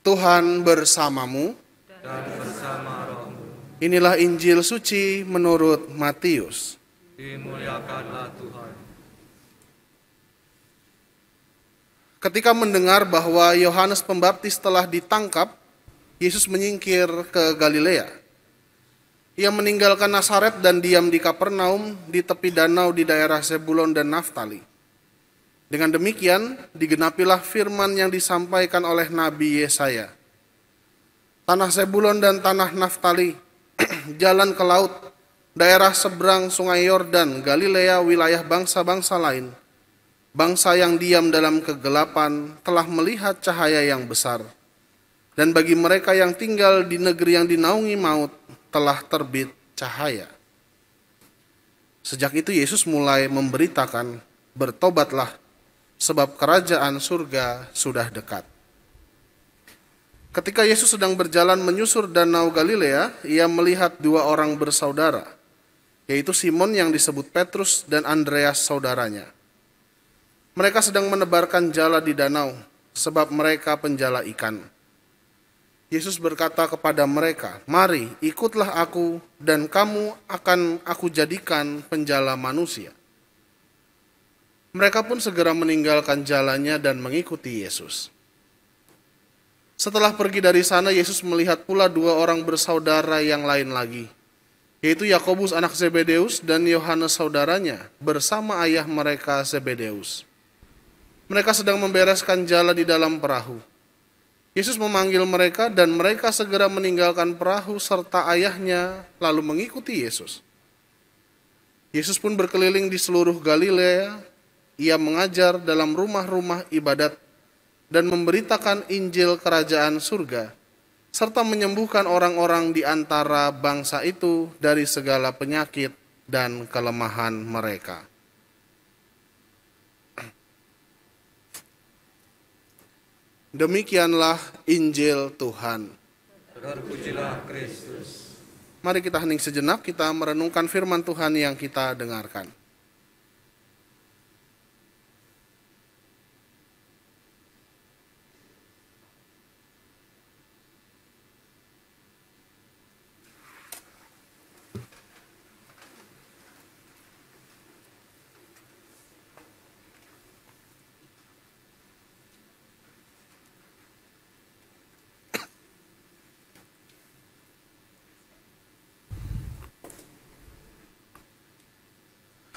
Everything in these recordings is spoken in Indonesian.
Tuhan bersamamu. Dan bersama rohmu. Inilah Injil suci menurut Matius. Dimuliakanlah Tuhan. Ketika mendengar bahwa Yohanes Pembaptis telah ditangkap, Yesus menyingkir ke Galilea. Ia meninggalkan Nazaret dan diam di Kapernaum di tepi danau di daerah Zebulon dan Naftali. Dengan demikian, digenapilah firman yang disampaikan oleh Nabi Yesaya. Tanah Zebulon dan tanah Naftali, jalan ke laut, daerah seberang sungai Yordan, Galilea, wilayah bangsa-bangsa lain. Bangsa yang diam dalam kegelapan telah melihat cahaya yang besar. Dan bagi mereka yang tinggal di negeri yang dinaungi maut, telah terbit cahaya. Sejak itu Yesus mulai memberitakan, bertobatlah, sebab kerajaan surga sudah dekat. Ketika Yesus sedang berjalan menyusur danau Galilea, ia melihat dua orang bersaudara, yaitu Simon yang disebut Petrus dan Andreas saudaranya. Mereka sedang menebarkan jala di danau, sebab mereka penjala ikan. Yesus berkata kepada mereka, "Mari, ikutlah aku, dan kamu akan aku jadikan penjala manusia." Mereka pun segera meninggalkan jalannya dan mengikuti Yesus. Setelah pergi dari sana, Yesus melihat pula dua orang bersaudara yang lain lagi, yaitu Yakobus anak Zebedeus dan Yohanes saudaranya, bersama ayah mereka Zebedeus. Mereka sedang membereskan jala di dalam perahu. Yesus memanggil mereka dan mereka segera meninggalkan perahu serta ayahnya lalu mengikuti Yesus. Yesus pun berkeliling di seluruh Galilea. Ia mengajar dalam rumah-rumah ibadat dan memberitakan Injil kerajaan surga, serta menyembuhkan orang-orang di antara bangsa itu dari segala penyakit dan kelemahan mereka. Demikianlah Injil Tuhan. Terpujilah Kristus. Mari kita hening sejenak, kita merenungkan firman Tuhan yang kita dengarkan.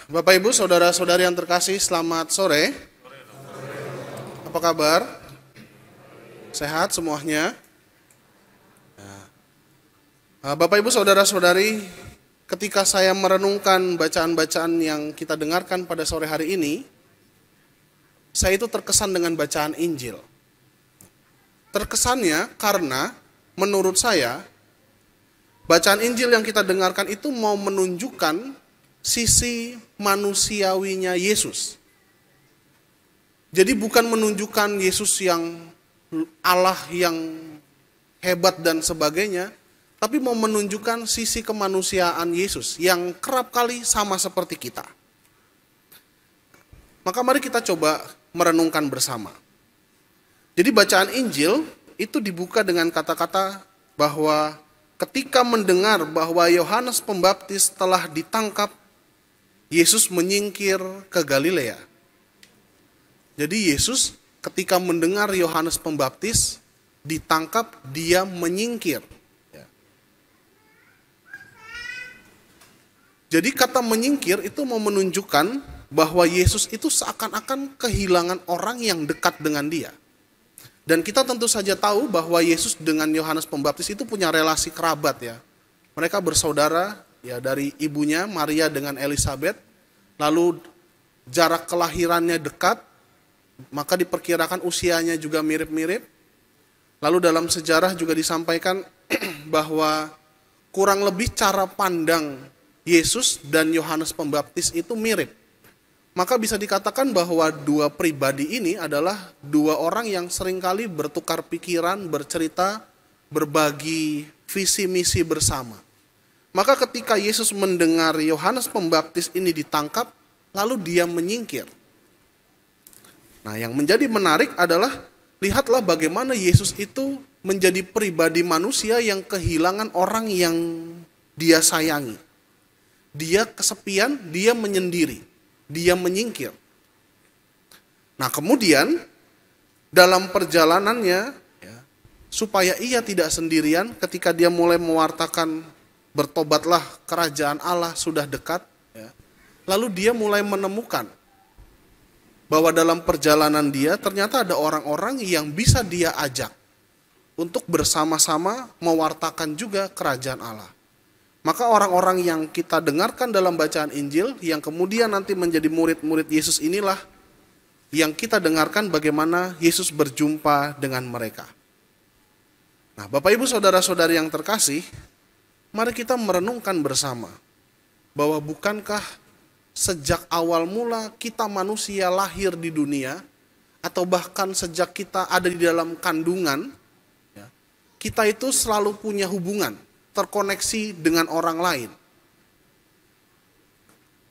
Bapak Ibu, saudara-saudari yang terkasih, selamat sore. Apa kabar? Sehat semuanya? Bapak Ibu, saudara-saudari, ketika saya merenungkan bacaan-bacaan yang kita dengarkan pada sore hari ini, saya itu terkesan dengan bacaan Injil. Terkesannya karena menurut saya, bacaan Injil yang kita dengarkan itu mau menunjukkan sisi manusiawinya Yesus. Jadi bukan menunjukkan Yesus yang Allah yang hebat dan sebagainya, tapi mau menunjukkan sisi kemanusiaan Yesus yang kerap kali sama seperti kita. Maka mari kita coba merenungkan bersama. Jadi bacaan Injil itu dibuka dengan kata-kata bahwa ketika mendengar bahwa Yohanes Pembaptis telah ditangkap, Yesus menyingkir ke Galilea. Jadi Yesus ketika mendengar Yohanes Pembaptis ditangkap, dia menyingkir. Jadi kata menyingkir itu mau menunjukkan bahwa Yesus itu seakan-akan kehilangan orang yang dekat dengan dia. Dan kita tentu saja tahu bahwa Yesus dengan Yohanes Pembaptis itu punya relasi kerabat ya. Mereka bersaudara ya, dari ibunya Maria dengan Elizabeth, lalu jarak kelahirannya dekat, maka diperkirakan usianya juga mirip-mirip. Lalu dalam sejarah juga disampaikan bahwa kurang lebih cara pandang Yesus dan Yohanes Pembaptis itu mirip. Maka bisa dikatakan bahwa dua pribadi ini adalah dua orang yang seringkali bertukar pikiran, bercerita, berbagi visi misi bersama. Maka ketika Yesus mendengar Yohanes Pembaptis ini ditangkap, lalu dia menyingkir. Nah, yang menjadi menarik adalah lihatlah bagaimana Yesus itu menjadi pribadi manusia yang kehilangan orang yang dia sayangi. Dia kesepian, dia menyendiri, dia menyingkir. Nah kemudian dalam perjalanannya, supaya ia tidak sendirian, ketika dia mulai mewartakan bertobatlah kerajaan Allah sudah dekat, lalu dia mulai menemukan bahwa dalam perjalanan dia ternyata ada orang-orang yang bisa dia ajak untuk bersama-sama mewartakan juga kerajaan Allah. Maka orang-orang yang kita dengarkan dalam bacaan Injil, yang kemudian nanti menjadi murid-murid Yesus inilah, yang kita dengarkan bagaimana Yesus berjumpa dengan mereka. Nah, Bapak Ibu Saudara-saudari yang terkasih, mari kita merenungkan bersama, bahwa bukankah sejak awal mula kita manusia lahir di dunia, atau bahkan sejak kita ada di dalam kandungan, kita itu selalu punya hubungan, terkoneksi dengan orang lain.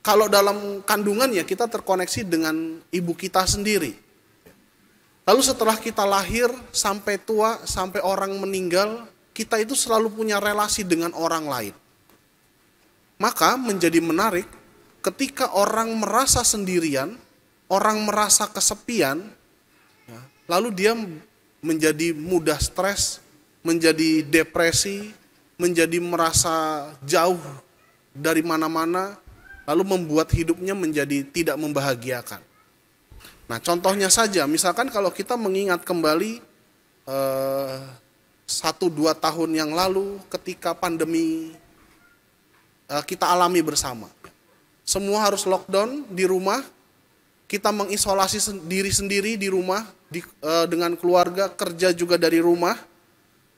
Kalau dalam kandungan ya kita terkoneksi dengan ibu kita sendiri. Lalu setelah kita lahir sampai tua, sampai orang meninggal, kita itu selalu punya relasi dengan orang lain. Maka menjadi menarik ketika orang merasa sendirian, orang merasa kesepian, lalu dia menjadi mudah stres, menjadi depresi, menjadi merasa jauh dari mana-mana, lalu membuat hidupnya menjadi tidak membahagiakan. Nah contohnya saja, misalkan kalau kita mengingat kembali 1-2 tahun yang lalu ketika pandemi kita alami bersama. Semua harus lockdown di rumah, kita mengisolasi diri sendiri di rumah dengan keluarga, kerja juga dari rumah.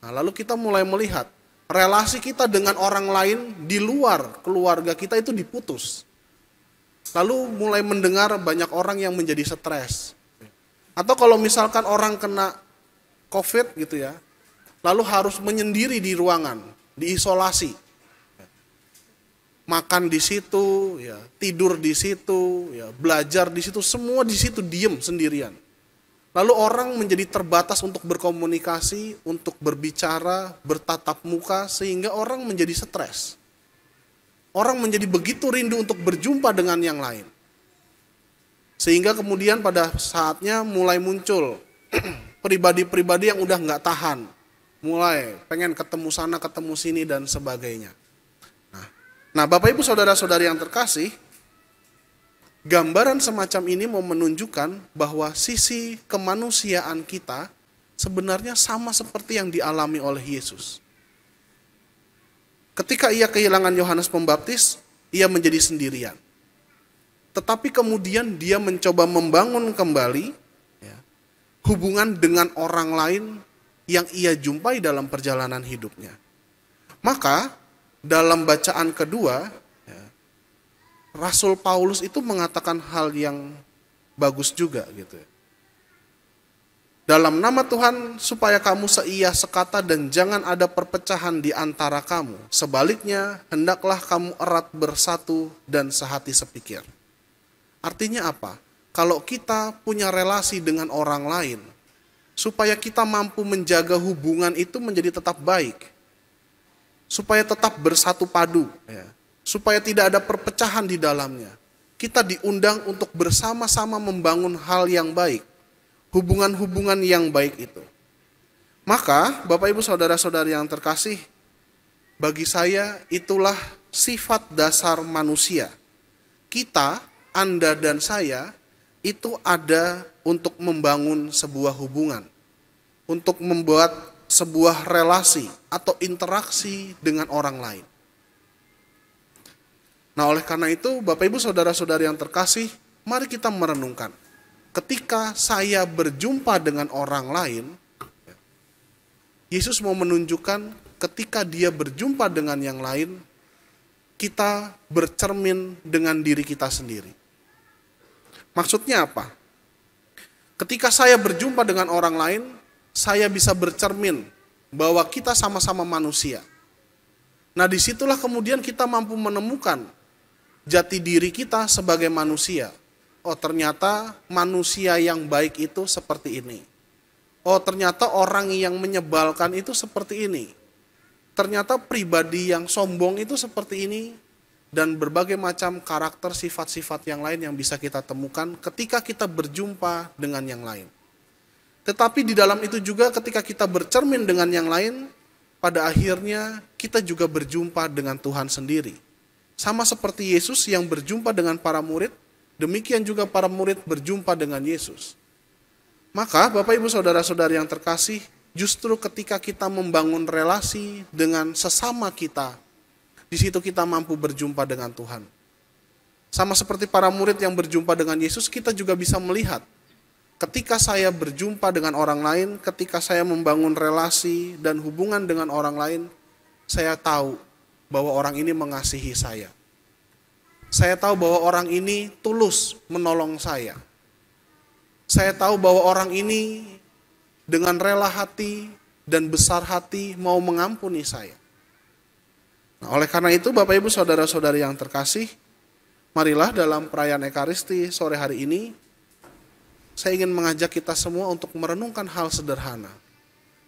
Nah, lalu kita mulai melihat relasi kita dengan orang lain di luar keluarga kita itu diputus. Lalu mulai mendengar banyak orang yang menjadi stres. Atau kalau misalkan orang kena COVID gitu ya, lalu harus menyendiri di ruangan, diisolasi. Makan di situ, ya, tidur di situ, ya, belajar di situ, semua di situ diem sendirian. Lalu orang menjadi terbatas untuk berkomunikasi, untuk berbicara, bertatap muka, sehingga orang menjadi stres. Orang menjadi begitu rindu untuk berjumpa dengan yang lain. Sehingga kemudian pada saatnya mulai muncul pribadi-pribadi yang udah nggak tahan. Mulai pengen ketemu sana, ketemu sini, dan sebagainya. Nah Bapak Ibu Saudara-saudari yang terkasih, gambaran semacam ini mau menunjukkan bahwa sisi kemanusiaan kita sebenarnya sama seperti yang dialami oleh Yesus. Ketika ia kehilangan Yohanes Pembaptis, ia menjadi sendirian. Tetapi kemudian dia mencoba membangun kembali hubungan dengan orang lain yang ia jumpai dalam perjalanan hidupnya. Maka dalam bacaan kedua, Rasul Paulus itu mengatakan hal yang bagus juga gitu. Dalam nama Tuhan supaya kamu seia sekata dan jangan ada perpecahan di antara kamu. Sebaliknya hendaklah kamu erat bersatu dan sehati sepikir. Artinya apa? Kalau kita punya relasi dengan orang lain, supaya kita mampu menjaga hubungan itu menjadi tetap baik. Supaya tetap bersatu padu, supaya tidak ada perpecahan di dalamnya. Kita diundang untuk bersama-sama membangun hal yang baik, hubungan-hubungan yang baik itu. Maka Bapak Ibu Saudara-saudari yang terkasih, bagi saya itulah sifat dasar manusia. Kita, Anda dan saya, itu ada untuk membangun sebuah hubungan, untuk membuat sebuah relasi atau interaksi dengan orang lain. Nah oleh karena itu Bapak Ibu Saudara-saudari yang terkasih, mari kita merenungkan. Ketika saya berjumpa dengan orang lain, Yesus mau menunjukkan ketika dia berjumpa dengan yang lain, kita bercermin dengan diri kita sendiri. Maksudnya apa? Ketika saya berjumpa dengan orang lain, saya bisa bercermin bahwa kita sama-sama manusia. Nah disitulah kemudian kita mampu menemukan jati diri kita sebagai manusia. Oh ternyata manusia yang baik itu seperti ini. oh ternyata orang yang menyebalkan itu seperti ini. Ternyata pribadi yang sombong itu seperti ini. Dan berbagai macam karakter sifat-sifat yang lain yang bisa kita temukan ketika kita berjumpa dengan yang lain. Tetapi di dalam itu juga ketika kita bercermin dengan yang lain, pada akhirnya kita juga berjumpa dengan Tuhan sendiri. Sama seperti Yesus yang berjumpa dengan para murid, demikian juga para murid berjumpa dengan Yesus. Maka Bapak Ibu Saudara-saudari yang terkasih, justru ketika kita membangun relasi dengan sesama kita, di situ kita mampu berjumpa dengan Tuhan. Sama seperti para murid yang berjumpa dengan Yesus, kita juga bisa melihat ketika saya berjumpa dengan orang lain, ketika saya membangun relasi dan hubungan dengan orang lain, saya tahu bahwa orang ini mengasihi saya. Saya tahu bahwa orang ini tulus menolong saya. Saya tahu bahwa orang ini dengan rela hati dan besar hati mau mengampuni saya. Nah, oleh karena itu Bapak Ibu Saudara-saudari yang terkasih, marilah dalam perayaan Ekaristi sore hari ini, saya ingin mengajak kita semua untuk merenungkan hal sederhana.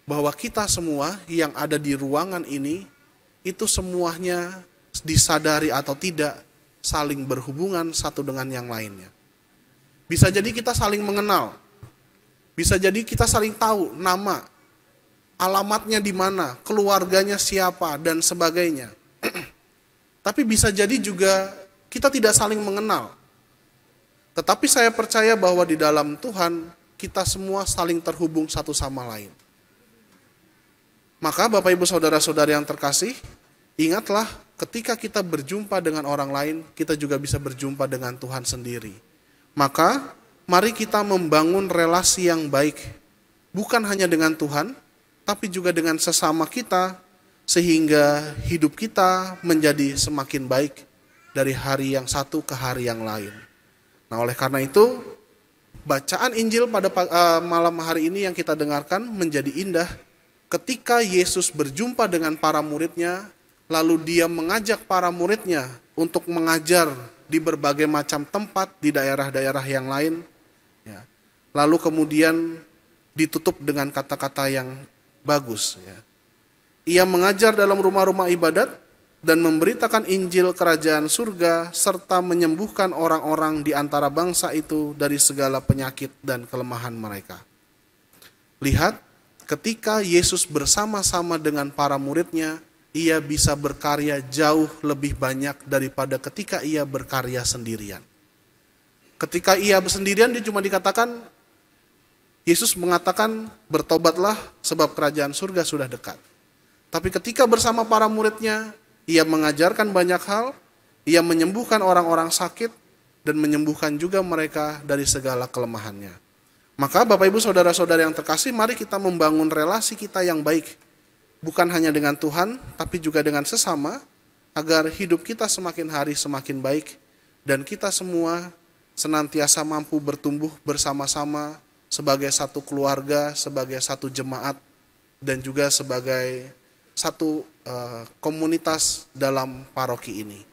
Bahwa kita semua yang ada di ruangan ini, itu semuanya disadari atau tidak saling berhubungan satu dengan yang lainnya. Bisa jadi kita saling mengenal, bisa jadi kita saling tahu nama, alamatnya di mana, keluarganya siapa, dan sebagainya. Tapi bisa jadi juga kita tidak saling mengenal. Tetapi saya percaya bahwa di dalam Tuhan kita semua saling terhubung satu sama lain. Maka Bapak Ibu Saudara-saudari yang terkasih, ingatlah ketika kita berjumpa dengan orang lain, kita juga bisa berjumpa dengan Tuhan sendiri. Maka mari kita membangun relasi yang baik, bukan hanya dengan Tuhan, tapi juga dengan sesama kita, sehingga hidup kita menjadi semakin baik dari hari yang satu ke hari yang lain. Nah, oleh karena itu, bacaan Injil pada malam hari ini yang kita dengarkan menjadi indah ketika Yesus berjumpa dengan para muridnya, lalu dia mengajak para muridnya untuk mengajar di berbagai macam tempat di daerah-daerah yang lain. Ya. Lalu kemudian ditutup dengan kata-kata yang bagus. Ya. Ia mengajar dalam rumah-rumah ibadat dan memberitakan Injil kerajaan surga serta menyembuhkan orang-orang di antara bangsa itu dari segala penyakit dan kelemahan mereka. Lihat, ketika Yesus bersama-sama dengan para muridnya, ia bisa berkarya jauh lebih banyak daripada ketika ia berkarya sendirian. Ketika ia sendirian, dia cuma dikatakan, Yesus mengatakan, bertobatlah sebab kerajaan surga sudah dekat. Tapi ketika bersama para muridnya, ia mengajarkan banyak hal, ia menyembuhkan orang-orang sakit, dan menyembuhkan juga mereka dari segala kelemahannya. Maka Bapak Ibu Saudara-saudara yang terkasih, mari kita membangun relasi kita yang baik. Bukan hanya dengan Tuhan, tapi juga dengan sesama, agar hidup kita semakin hari semakin baik, dan kita semua senantiasa mampu bertumbuh bersama-sama sebagai satu keluarga, sebagai satu jemaat, dan juga sebagai satu komunitas dalam paroki ini.